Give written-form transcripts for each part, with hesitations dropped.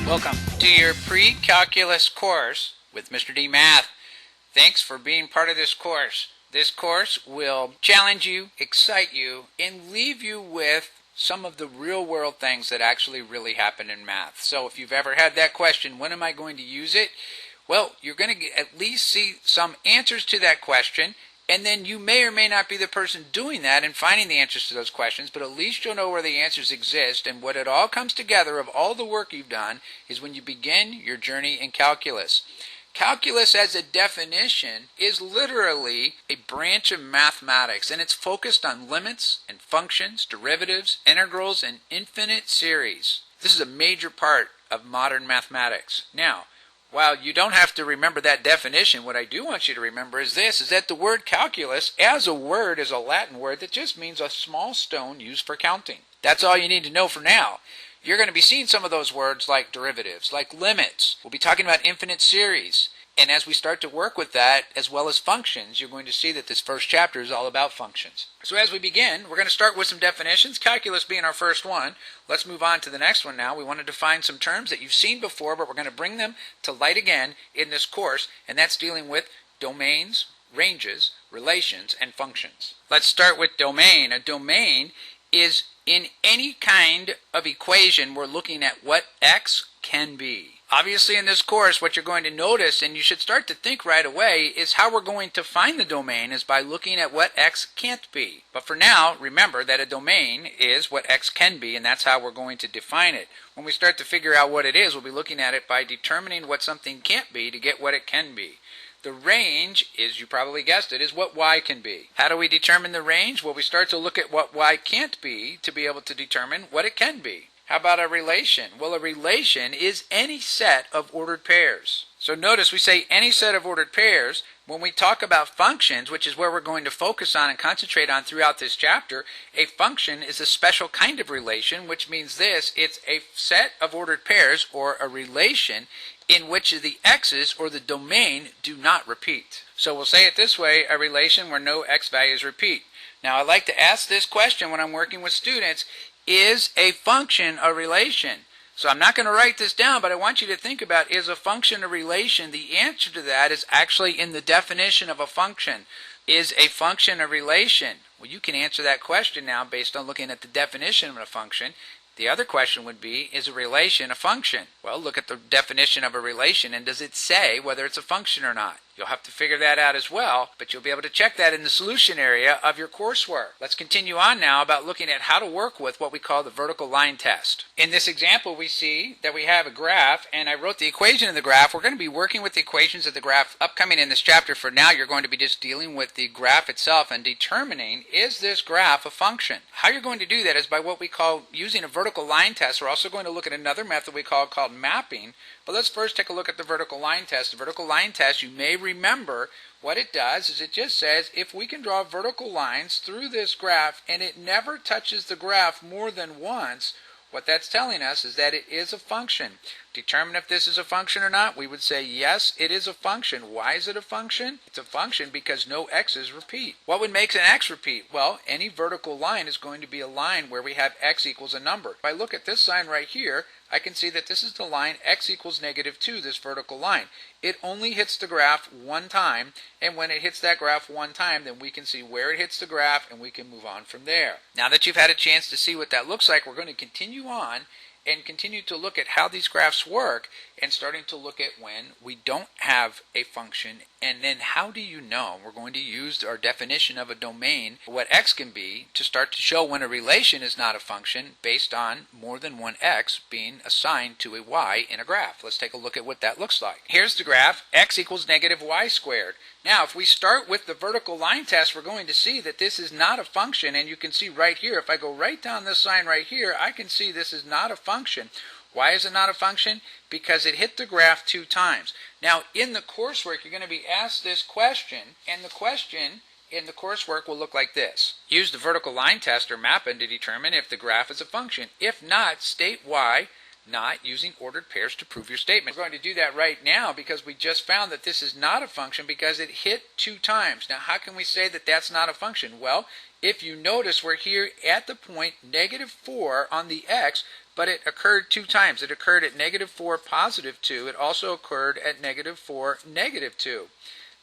Welcome to your pre-calculus course with Mr. D Math. Thanks for being part of this course. This course will challenge you, excite you, and leave you with some of the real-world things that actually really happen in math. So if you've ever had that question, when am I going to use it? Well, you're going to at least see some answers to that question, and then you may or may not be the person doing that and finding the answers to those questions, but at least you'll know where the answers exist. And what it all comes together of all the work you've done is when you begin your journey in calculus. Calculus as a definition is literally a branch of mathematics, and it's focused on limits and functions, derivatives, integrals, and infinite series. This is a major part of modern mathematics. Now, while you don't have to remember that definition, what I do want you to remember is this, is that the word calculus as a word is a Latin word that just means a small stone used for counting. That's all you need to know for now. You're going to be seeing some of those words like derivatives, like limits. We'll be talking about infinite series. And as we start to work with that, as well as functions, you're going to see that this first chapter is all about functions. So as we begin, we're going to start with some definitions, calculus being our first one. Let's move on to the next one now. We want to define some terms that you've seen before, but we're going to bring them to light again in this course, and that's dealing with domains, ranges, relations, and functions. Let's start with domain. A domain is in any kind of equation we're looking at what x can be. Obviously in this course what you're going to notice, and you should start to think right away, is how we're going to find the domain is by looking at what x can't be. But for now, remember that a domain is what x can be, and that's how we're going to define it. When we start to figure out what it is, we'll be looking at it by determining what something can't be to get what it can be. The range is, you probably guessed it, is what y can be. How do we determine the range? Well, we start to look at what y can't be to be able to determine what it can be. How about a relation? Well, a relation is any set of ordered pairs. So notice we say any set of ordered pairs. When we talk about functions, which is where we're going to focus on and concentrate on throughout this chapter, a function is a special kind of relation, which means this, it's a set of ordered pairs or a relation in which the x's or the domain do not repeat. So we'll say it this way, a relation where no x values repeat. Now I like to ask this question when I'm working with students, is a function a relation? So I'm not going to write this down, but I want you to think about, is a function a relation? The answer to that is actually in the definition of a function. Is a function a relation? Well, you can answer that question now based on looking at the definition of a function. The other question would be, is a relation a function? Well, look at the definition of a relation, and does it say whether it's a function or not? You'll have to figure that out as well, but you'll be able to check that in the solution area of your coursework. Let's continue on now about looking at how to work with what we call the vertical line test. In this example, we see that we have a graph, and I wrote the equation of the graph. We're going to be working with the equations of the graph upcoming in this chapter. For now, you're going to be just dealing with the graph itself and determining, is this graph a function? How you're going to do that is by what we call using a vertical line test. We're also going to look at another method we call called mapping. But let's first take a look at the vertical line test. The vertical line test, you may remember what it does is it just says if we can draw vertical lines through this graph and it never touches the graph more than once, what that's telling us is that it is a function. Determine if this is a function or not. We would say yes, it is a function. Why is it a function? It's a function because no x's repeat. What would make an x repeat? Well, any vertical line is going to be a line where we have x equals a number. If I look at this sign right here, I can see that this is the line x equals -2, this vertical line. It only hits the graph one time, and when it hits that graph one time, then we can see where it hits the graph and we can move on from there. Now that you've had a chance to see what that looks like, we're going to continue on and continue to look at how these graphs work and starting to look at when we don't have a function, and then how do you know? We're going to use our definition of a domain, what x can be, to start to show when a relation is not a function based on more than one x being assigned to a y in a graph. Let's take a look at what that looks like. Here's the graph, x equals -y². Now if we start with the vertical line test, we're going to see that this is not a function, and you can see right here, if I go right down this line right here, I can see this is not a function. Why is it not a function? Because it hit the graph 2 times. Now in the coursework you're going to be asked this question, and the question in the coursework will look like this. Use the vertical line test or mapping to determine if the graph is a function. If not, state why not using ordered pairs to prove your statement. We're going to do that right now because we just found that this is not a function because it hit 2 times. Now how can we say that that's not a function? Well, If you notice, we're here at the point -4 on the x, but it occurred two times. It occurred at -4, +2. It also occurred at -4, -2.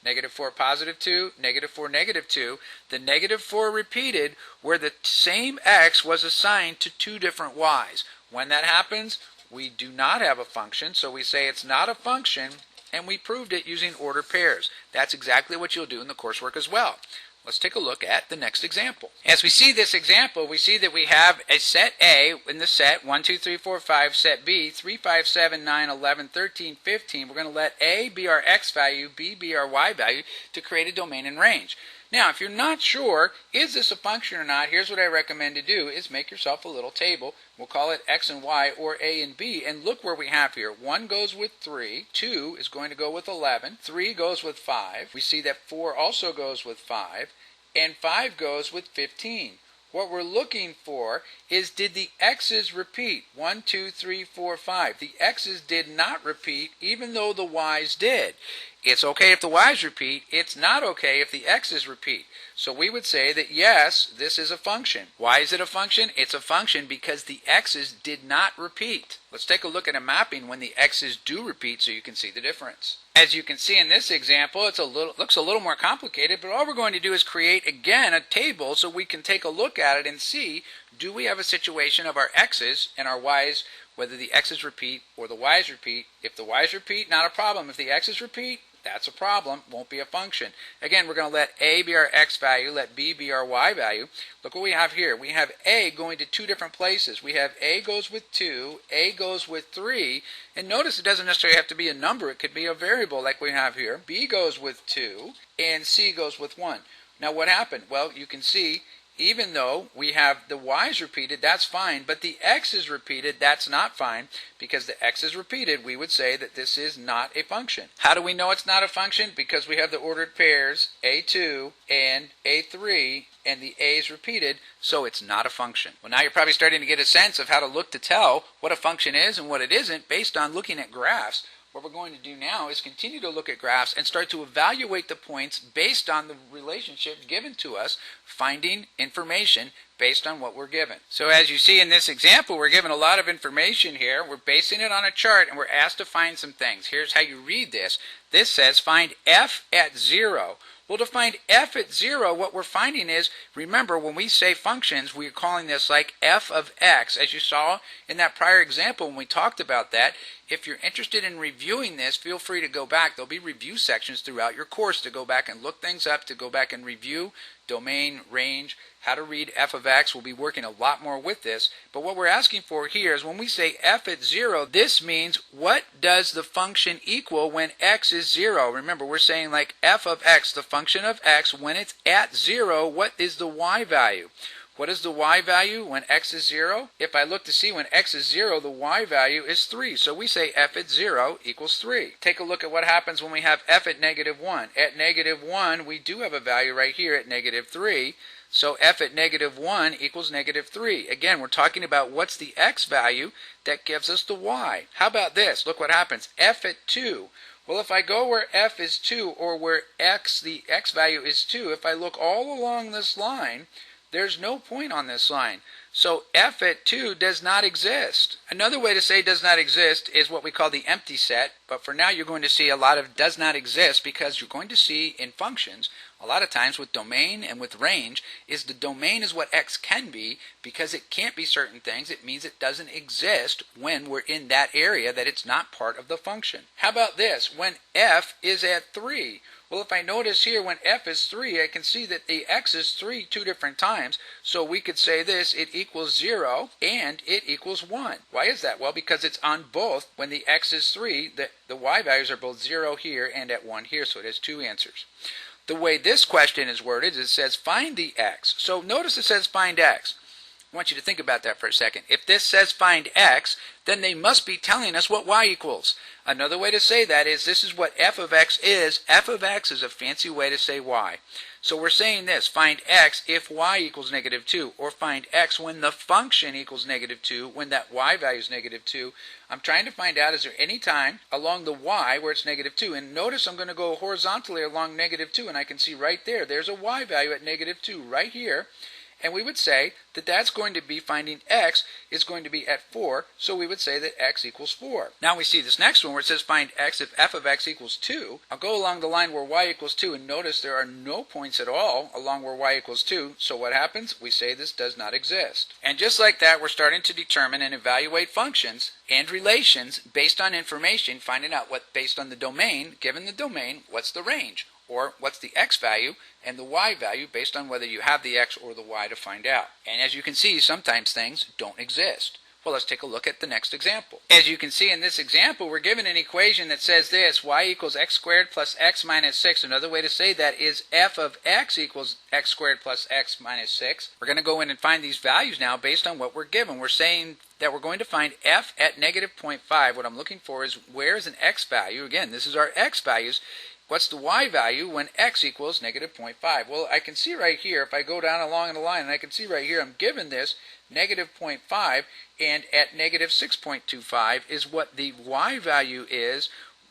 -4, +2, -4, -2. The -4 repeated where the same x was assigned to two different y's. When that happens, we do not have a function, so we say it's not a function, and we proved it using ordered pairs. That's exactly what you'll do in the coursework as well. Let's take a look at the next example. As we see this example, we see that we have a set A in the set 1, 2, 3, 4, 5, set B 3, 5, 7, 9, 11, 13, 15. We're going to let A be our x value, B be our y value to create a domain and range. Now, if you're not sure, is this a function or not, here's what I recommend to do is make yourself a little table. We'll call it x and y or A and B, and look where we have here. 1 goes with 3, 2 is going to go with 11, 3 goes with 5. We see that 4 also goes with 5, and 5 goes with 15. What we're looking for is, did the x's repeat? 1, 2, 3, 4, 5. The x's did not repeat, even though the y's did. It's okay if the y's repeat. It's not okay if the x's repeat. So we would say that yes, this is a function. Why is it a function? It's a function because the x's did not repeat. Let's take a look at a mapping when the x's do repeat so you can see the difference. As you can see in this example, looks a little more complicated, but all we're going to do is create again a table so we can take a look at it and see, do we have a situation of our x's and our y's, whether the x's repeat or the y's repeat. If the y's repeat, not a problem. If the x's repeat, that's a problem, won't be a function. Again, we're going to let A be our x value, let B be our y value. Look what we have here. We have A going to two different places. We have A goes with 2, A goes with 3, and notice it doesn't necessarily have to be a number. It could be a variable like we have here. B goes with 2, and C goes with 1. Now what happened? Well, you can see, even though we have the y's repeated, that's fine, but the x is repeated, that's not fine. Because the x is repeated, we would say that this is not a function. How do we know it's not a function? Because we have the ordered pairs, A2 and A3, and the A is repeated, so it's not a function. Well, now you're probably starting to get a sense of how to look to tell what a function is and what it isn't based on looking at graphs. What we're going to do now is continue to look at graphs and start to evaluate the points based on the relationship given to us, finding information based on what we're given. So as you see in this example, we're given a lot of information here. We're basing it on a chart and we're asked to find some things. Here's how you read this. This says find f at 0. Well, to find f at 0, what we're finding is, remember, when we say functions, we're calling this like f of x. As you saw in that prior example when we talked about that, if you're interested in reviewing this, feel free to go back. There'll be review sections throughout your course to go back and look things up, to go back and review domain, range, how to read f of x. We'll be working a lot more with this. But what we're asking for here is when we say f at 0, this means what does the function equal when x is 0? Remember, we're saying like f of x, the function of x, when it's at 0, what is the y value? What is the y value when x is 0? If I look to see when x is 0, the y value is 3. So we say f at 0 equals 3. Take a look at what happens when we have f at -1. At -1, we do have a value right here at -3. So f at -1 equals -3. Again, we're talking about what's the x value that gives us the y. How about this? Look what happens. F at 2. Well, if I go where f is 2 or where the x value is 2, if I look all along this line, there's no point on this line. So f at 2 does not exist. Another way to say does not exist is what we call the empty set, but for now you're going to see a lot of does not exist because you're going to see in functions, a lot of times with domain and with range, is the domain is what x can be. Because it can't be certain things, it means it doesn't exist when we're in that area that it's not part of the function. How about this? When f is at 3. Well, if I notice here when f is 3, I can see that the x is 3 two different times. So we could say this, it equals 0 and it equals 1. Why is that? Well, because it's on both. When the x is 3, the y values are both 0 here and at 1 here, so it has two answers. The way this question is worded, it says find the x. So notice it says find x. I want you to think about that for a second. If this says find x, then they must be telling us what y equals. Another way to say that is this is what f of x is. F of x is a fancy way to say y. So we're saying this, find x if y equals -2, or find x when the function equals -2, when that y value is -2. I'm trying to find out, is there any time along the y where it's -2? And notice I'm going to go horizontally along -2, and I can see right there, there's a y value at -2 right here. And we would say that that's going to be finding x is going to be at 4, so we would say that x equals 4. Now we see this next one where it says find x if f of x equals 2. I'll go along the line where y equals 2 and notice there are no points at all along where y equals 2, so what happens? We say this does not exist. And just like that, we're starting to determine and evaluate functions and relations based on information, finding out what, based on the domain, given the domain, what's the range? Or what's the x value and the y value based on whether you have the x or the y to find out. And as you can see, sometimes things don't exist. Well, let's take a look at the next example. As you can see in this example, we're given an equation that says this: y equals x squared plus x minus 6. Another way to say that is f of x equals x squared plus x minus 6. We're going to go in and find these values now based on what we're given. We're saying that we're going to find f at negative 0.5. What I'm looking for is where is an x value? Again, this is our x values. What's the y value when x equals negative 0.5? Well, I can see right here, if I go down along the line, and I can see right here, I'm given this negative 0.5, and at negative 6.25 is what the y value is,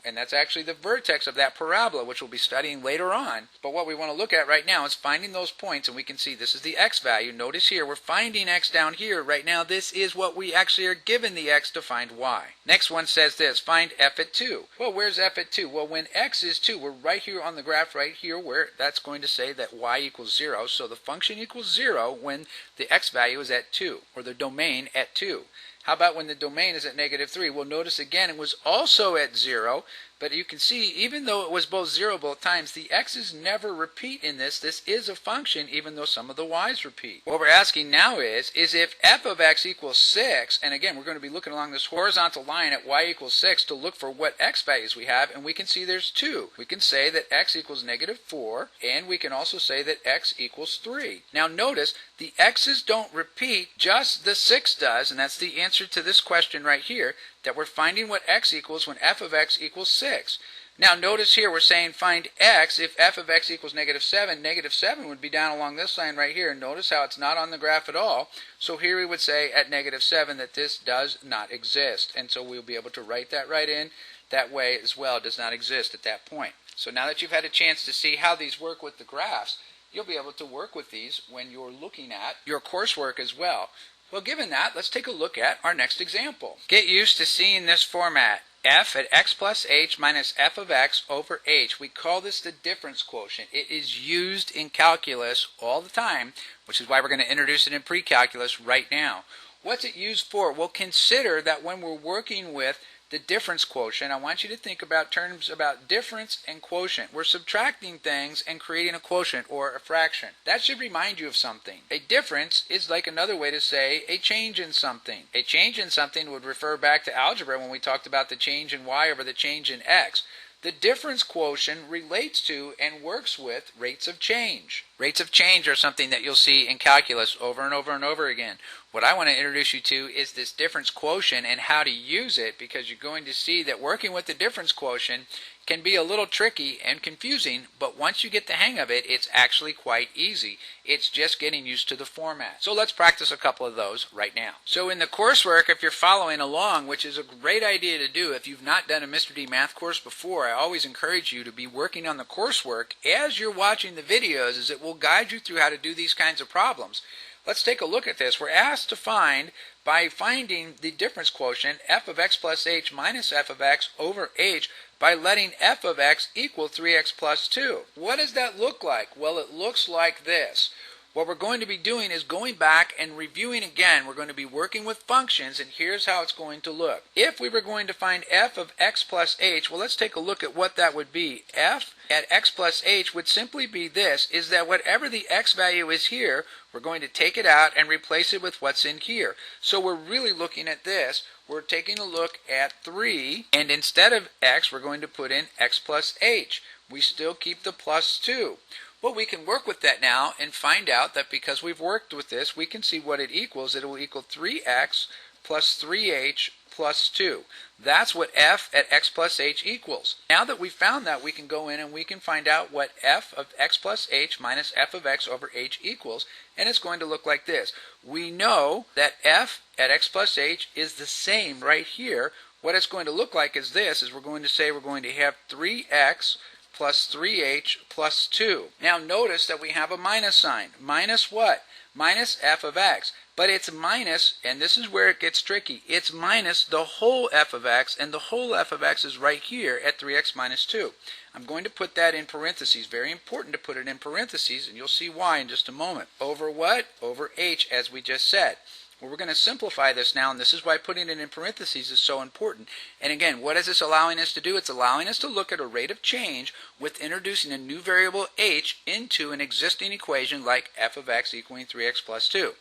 and that's actually the vertex of that parabola, which we'll be studying later on. But what we want to look at right now is finding those points, and we can see this is the x value. Notice here, we're finding x down here. Right now, this is what we actually are given the x to find y. Next one says this: find f at 2. Well, where's f at 2? Well, when x is 2, we're right here on the graph right here where that's going to say that y equals 0. So the function equals 0 when the x value is at 2, or the domain at 2. How about when the domain is at negative 3? Well, notice again it was also at 0, but you can see even though it was both 0 both times, the x's never repeat in this. This is a function even though some of the y's repeat. What we're asking now is if f of x equals 6, and again we're going to be looking along this horizontal line at y equals 6 to look for what x values we have, and we can see there's 2. We can say that x equals negative 4, and we can also say that x equals 3. Now notice the x's don't repeat, just the 6 does, and that's the answer to this question right here, that we're finding what x equals when f of x equals 6. Now notice here we're saying find x if f of x equals negative 7. Negative 7 would be down along this line right here. Notice how it's not on the graph at all. So here we would say at negative 7 that this does not exist. And so we'll be able to write that right in that way as well. It does not exist at that point. So now that you've had a chance to see how these work with the graphs, you'll be able to work with these when you're looking at your coursework as well. Well, given that, let's take a look at our next example. Get used to seeing this format. F at x plus h minus f of x over h. We call this the difference quotient. It is used in calculus all the time, which is why we're going to introduce it in pre-calculus right now. What's it used for? Well, consider that when we're working with the difference quotient, I want you to think about terms about difference and quotient. We're subtracting things and creating a quotient or a fraction. That should remind you of something. A difference is like another way to say a change in something. A change in something would refer back to algebra when we talked about the change in y over the change in x. The difference quotient relates to and works with rates of change. Rates of change are something that you'll see in calculus over and over and over again. What I want to introduce you to is this difference quotient and how to use it, because you're going to see that working with the difference quotient can be a little tricky and confusing, but once you get the hang of it, it's actually quite easy. It's just getting used to the format. So let's practice a couple of those right now. So in the coursework, if you're following along, which is a great idea to do, if you've not done a Mr. D math course before, I always encourage you to be working on the coursework as you're watching the videos, as it will guide you through how to do these kinds of problems. Let's take a look at this. We're asked to find, by finding the difference quotient, f of x plus h minus f of x over h, by letting f of x equal 3x plus 2. What does that look like? Well, it looks like this. What we're going to be doing is going back and reviewing again. We're going to be working with functions, and here's how it's going to look. If we were going to find f of x plus h, well, let's take a look at what that would be. F at x plus h would simply be this, is that whatever the x value is here, we're going to take it out and replace it with what's in here. So we're really looking at this. We're taking a look at 3, and instead of x, we're going to put in x plus h. We still keep the plus 2. Well, we can work with that now and find out that because we've worked with this, we can see what it equals. It will equal 3x plus 3h plus 2. That's what f at x plus h equals. Now that we've found that, we can go in and we can find out what f of x plus h minus f of x over h equals, and it's going to look like this. We know that f at x plus h is the same right here. What it's going to look like is this, is we're going to say we're going to have 3x plus 3h plus 2. Now notice that we have a minus sign. Minus what? minus f of x. But it's minus, and this is where it gets tricky, it's minus the whole f of x, and the whole f of x is right here at 3x minus 2. I'm going to put that in parentheses. Very important to put it in parentheses, and you'll see why in just a moment. Over what? Over h, as we just said. Well, we're going to simplify this now, and this is why putting it in parentheses is so important. And again, what is this allowing us to do? It's allowing us to look at a rate of change with introducing a new variable h into an existing equation like f of x equaling 3x plus 2.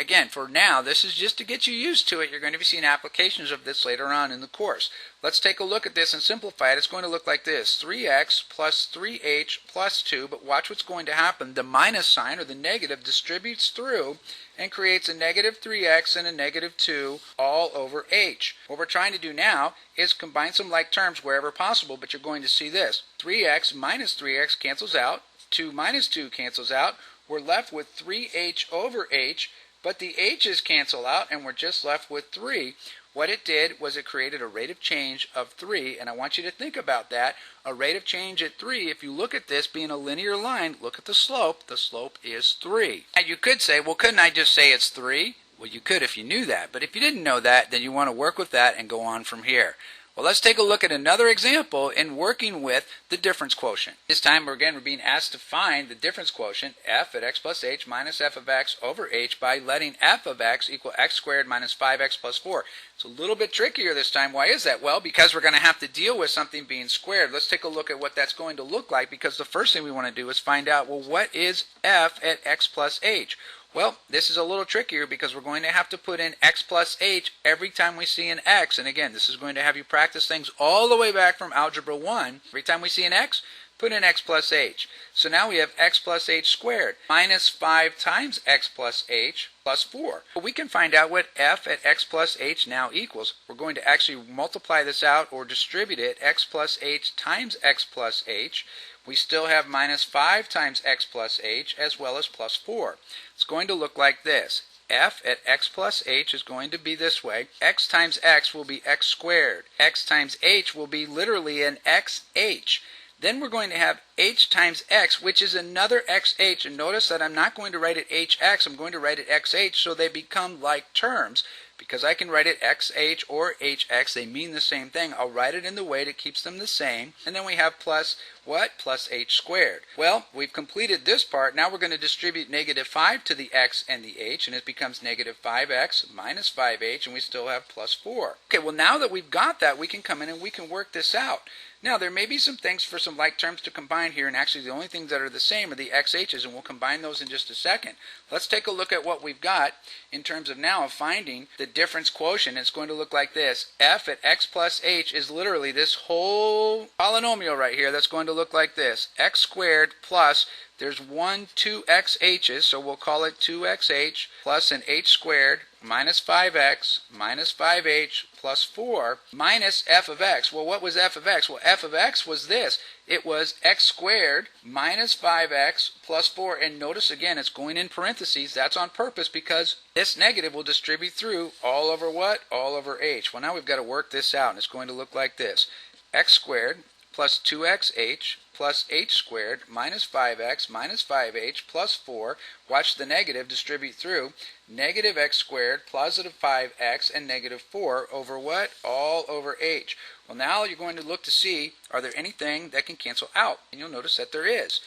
Again, for now, this is just to get you used to it. You're going to be seeing applications of this later on in the course. Let's take a look at this and simplify it. It's going to look like this. 3x plus 3h plus 2, but watch what's going to happen. The minus sign, or the negative, distributes through and creates a negative 3x and a negative 2 all over h. What we're trying to do now is combine some like terms wherever possible, but you're going to see this. 3x minus 3x cancels out. 2 minus 2 cancels out. We're left with 3h over h. But the h's cancel out, and we're just left with 3. What it did was it created a rate of change of 3, and I want you to think about that. A rate of change at 3, if you look at this being a linear line, look at the slope is 3. And you could say, well, couldn't I just say it's 3? Well, you could if you knew that, but if you didn't know that, then you want to work with that and go on from here. Well, let's take a look at another example in working with the difference quotient. This time, we're being asked to find the difference quotient, f at x plus h minus f of x over h, by letting f of x equal x squared minus 5x plus 4. It's a little bit trickier this time. Why is that? Well, because we're going to have to deal with something being squared. Let's take a look at what that's going to look like, because the first thing we want to do is find out, well, what is f at x plus h? Well, this is a little trickier because we're going to have to put in x plus h every time we see an x. And again, this is going to have you practice things all the way back from Algebra 1. Every time we see an x, put in x plus h. So now we have x plus h squared minus 5 times x plus h plus 4. But we can find out what f at x plus h now equals. We're going to actually multiply this out or distribute it, x plus h times x plus h. We still have minus 5 times x plus h as well as plus 4. It's going to look like this. F at x plus h is going to be this way. X times x will be x squared. X times h will be literally an xh. Then we're going to have h times x, which is another xh. And notice that I'm not going to write it hx, I'm going to write it xh, so they become like terms. Because I can write it xh or hx, they mean the same thing. I'll write it in the way that keeps them the same. And then we have plus what? Plus h squared. Well, we've completed this part. Now we're going to distribute negative 5 to the x and the h, and it becomes negative 5x minus 5h, and we still have plus 4. Okay, well, now that we've got that, we can come in and we can work this out. Now, there may be some things for some like terms to combine here, and actually the only things that are the same are the xh's, and we'll combine those in just a second. Let's take a look at what we've got in terms of now of finding the difference quotient. It's going to look like this. F at x plus h is literally this whole polynomial right here that's going to look like this. X squared plus, there's 2 xh's, so we'll call it 2xh plus an h squared minus 5x minus 5h plus 4 minus f of x. Well, what was f of x? Well, f of x was this. It was x squared minus 5x plus 4. And notice again, it's going in parentheses. That's on purpose because this negative will distribute through all over what? All over h. Well, now we've got to work this out, and it's going to look like this. X squared plus 2xh plus h squared minus 5x minus 5h plus 4. Watch the negative distribute through. Negative x squared, positive 5x, and negative 4 over what? All over h. Well, now you're going to look to see, are there anything that can cancel out? And you'll notice that there is.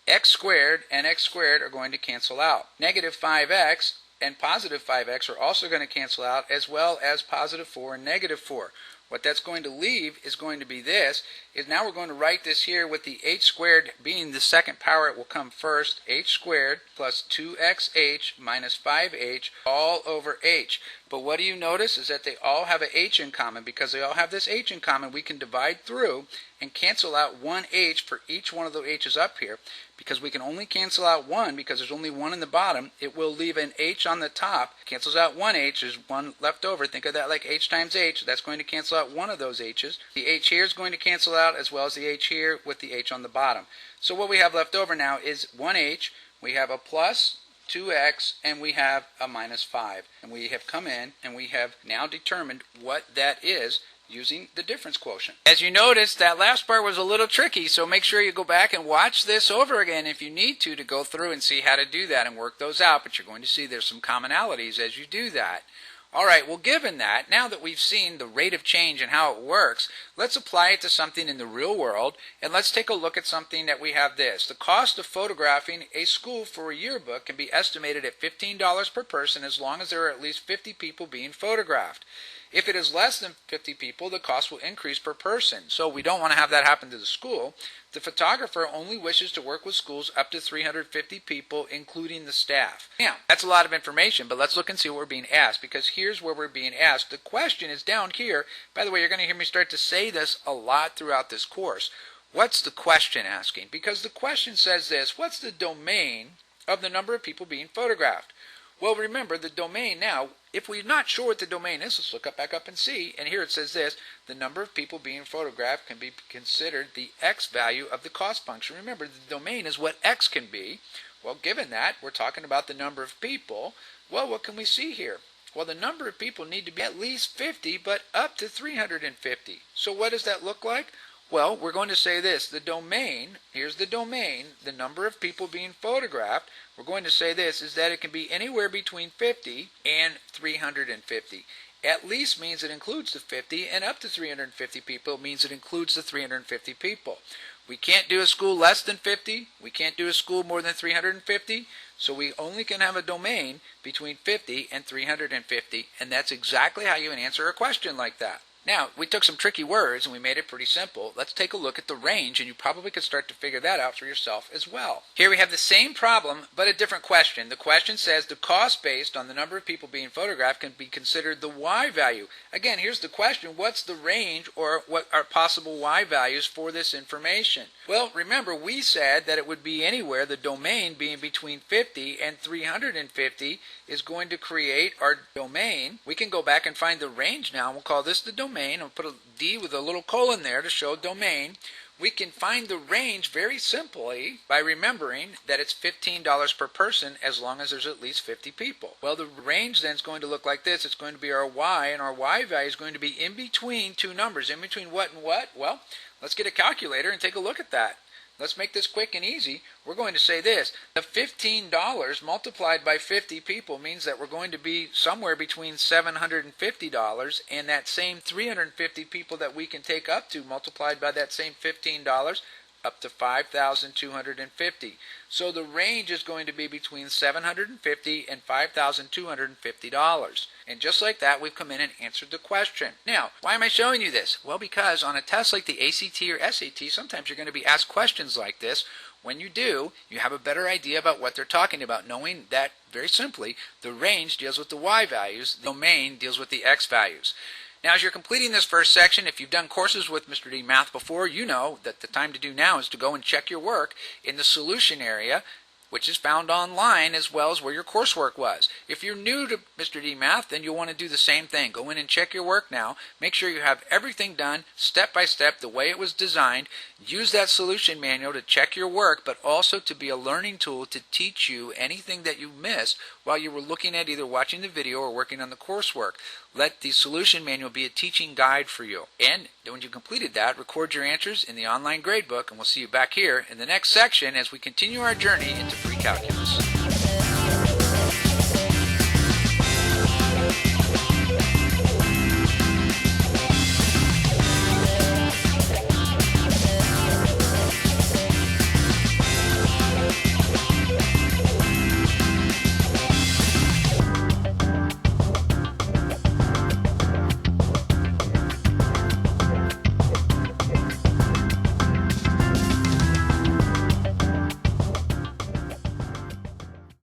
X squared and x squared are going to cancel out. Negative 5x and positive 5x are also going to cancel out, as well as positive 4 and negative 4. What that's going to leave is going to be this, is now we're going to write this here with the h squared being the second power. It will come first, h squared plus 2xh minus 5h all over h. But what do you notice is that they all have a h in common. Because they all have this h in common, we can divide through and cancel out one h for each one of the h's up here. Because we can only cancel out one, because there's only one in the bottom, it will leave an h on the top. Cancels out one h, there's one left over. Think of that like h times h. That's going to cancel out one of those h's. The h here is going to cancel out, as well as the h here with the h on the bottom. So what we have left over now is one h. We have a plus 2x, and we have a minus 5. And we have come in and we have now determined what that is using the difference quotient. As you noticed, that last part was a little tricky, so make sure you go back and watch this over again if you need to go through and see how to do that and work those out, but you're going to see there's some commonalities as you do that. Alright, well, given that, now that we've seen the rate of change and how it works, let's apply it to something in the real world, and let's take a look at something that we have this. The cost of photographing a school for a yearbook can be estimated at $15 per person as long as there are at least 50 people being photographed. If it is less than 50 people, the cost will increase per person. So we don't want to have that happen to the school. The photographer only wishes to work with schools up to 350 people, including the staff. Now, that's a lot of information, but let's look and see what we're being asked, because here's where we're being asked. The question is down here. By the way, you're going to hear me start to say this a lot throughout this course. What's the question asking? Because the question says this: what's the domain of the number of people being photographed? Well, remember, the domain now, if we're not sure what the domain is, let's look back up and see. And here it says this: the number of people being photographed can be considered the x value of the cost function. Remember, the domain is what x can be. Well, given that, we're talking about the number of people. Well, what can we see here? Well, the number of people need to be at least 50, but up to 350. So what does that look like? Well, we're going to say this: the domain, here's the domain, the number of people being photographed, we're going to say this, is that it can be anywhere between 50 and 350. At least means it includes the 50, and up to 350 people means it includes the 350 people. We can't do a school less than 50, we can't do a school more than 350, so we only can have a domain between 50 and 350, and that's exactly how you would answer a question like that. Now, we took some tricky words and we made it pretty simple. Let's take a look at the range, and you probably could start to figure that out for yourself as well. Here we have the same problem, but a different question. The question says the cost based on the number of people being photographed can be considered the y value. Again, here's the question: what's the range, or what are possible y values for this information? Well, remember, we said that it would be anywhere, the domain being between 50 and 350 is going to create our domain. We can go back and find the range now, and we'll call this the domain. I'll put a D with a little colon there to show domain. We can find the range very simply by remembering that it's $15 per person as long as there's at least 50 people. Well, the range then is going to look like this. It's going to be our y, and our y value is going to be in between two numbers. In between what and what? Well, let's get a calculator and take a look at that. Let's make this quick and easy. We're going to say this: the $15 multiplied by 50 people means that we're going to be somewhere between $750, and that same 350 people that we can take up to multiplied by that same $15 up to 5,250. So the range is going to be between $750 and $5,250. And just like that, we've come in and answered the question. Now, why am I showing you this? Well, because on a test like the ACT or SAT, sometimes you're going to be asked questions like this. When you do, you have a better idea about what they're talking about, knowing that, very simply, the range deals with the y values, the domain deals with the x values. Now, as you're completing this first section, if you've done courses with Mr. D Math before, you know that the time to do now is to go and check your work in the solution area, which is found online, as well as where your coursework was. If you're new to Mr. D Math, then you'll want to do the same thing. Go in and check your work now. Make sure you have everything done step by step the way it was designed. Use that solution manual to check your work, but also to be a learning tool to teach you anything that you missed while you were looking at either watching the video or working on the coursework. Let the solution manual be a teaching guide for you. And when you completed that, record your answers in the online gradebook, and we'll see you back here in the next section as we continue our journey into pre-calculus.